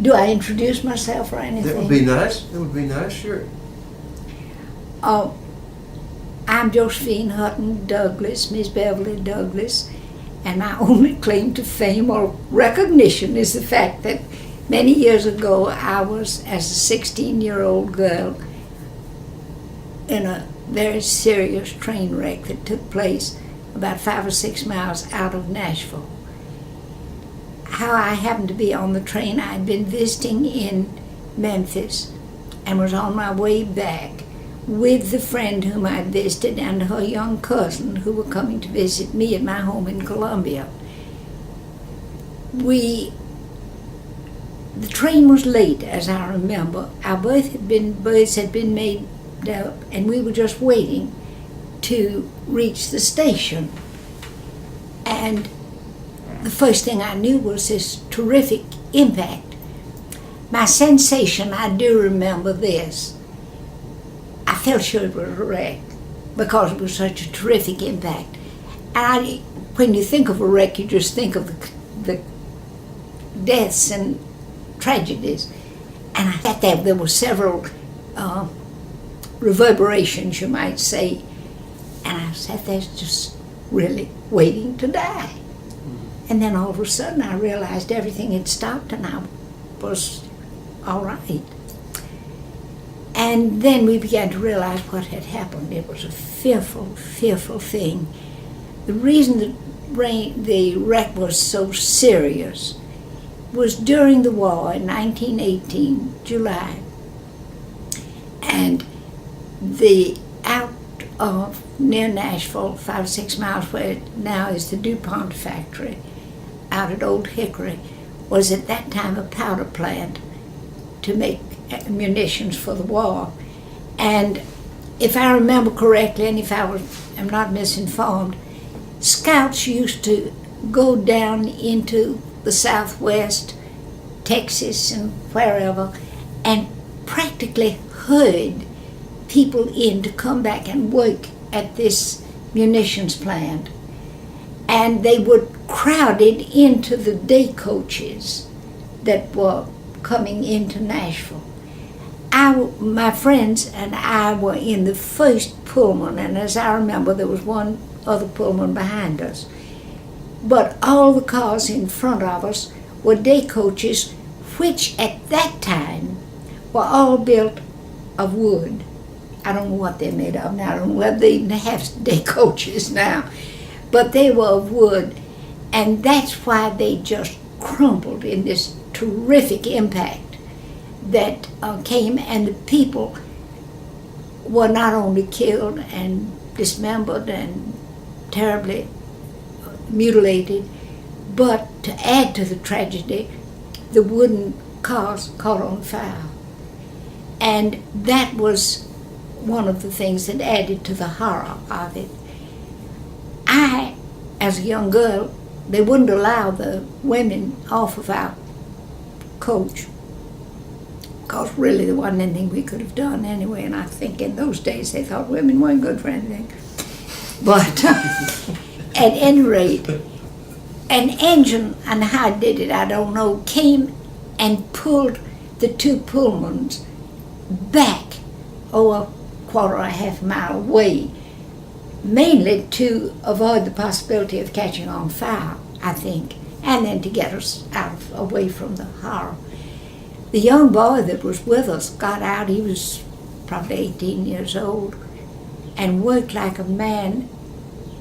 Do I introduce myself or anything? That would be nice. That would be nice, sure. I'm Josephine Hutton Douglas, Miss Beverly Douglas, and my only claim to fame or recognition is the fact that many years ago I was, as a 16-year-old girl, in a very serious train wreck that took place about 5 or 6 miles out of Nashville. How I happened to be on the train, I'd been visiting in Memphis and was on my way back with the friend whom I'd visited and her young cousin who were coming to visit me at my home in Columbia. The train was late, as I remember. Our berths had been made up, and we were just waiting to reach the station. And the first thing I knew was this terrific impact. My sensation, I do remember this. I felt sure it was a wreck because it was such a terrific impact. And when you think of a wreck, you just think of the deaths and tragedies. And I thought that there were several reverberations, you might say. And I sat there just really waiting to die. And then all of a sudden I realized everything had stopped and I was all right. And then we began to realize what had happened. It was a fearful, fearful thing. The reason the wreck was so serious was during the war in 1918, July. And out of near Nashville, 5 or 6 miles where it now is the DuPont factory, out at Old Hickory, was at that time a powder plant to make munitions for the war. And if I remember correctly, and if am not misinformed, scouts used to go down into the Southwest, Texas and wherever, and practically herd people in to come back and work at this munitions plant. And they would crowd it into the day coaches that were coming into Nashville. My friends and I were in the first Pullman, and as I remember, there was one other Pullman behind us. But all the cars in front of us were day coaches, which at that time were all built of wood. I don't know what they're made of now. I don't know whether they even have day coaches now. But they were of wood, and that's why they just crumpled in this terrific impact that came, and the people were not only killed and dismembered and terribly mutilated, but to add to the tragedy, the wooden cars caught on fire. And that was one of the things that added to the horror of it. As a young girl, they wouldn't allow the women off of our coach, because really there wasn't anything we could have done anyway, and I think in those days they thought women weren't good for anything. But at any rate, an engine, and how it did it, I don't know, came and pulled the two Pullmans back, a quarter or a half mile away, mainly to avoid the possibility of catching on fire, I think, and then to get us away from the horror. The young boy that was with us got out. He was probably 18 years old and worked like a man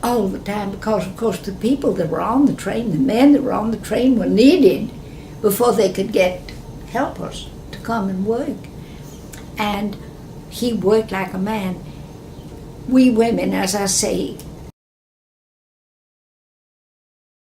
all the time because, of course, the people that were on the train, the men that were on the train were needed before they could get helpers to come and work. And he worked like a man. We women, as I say,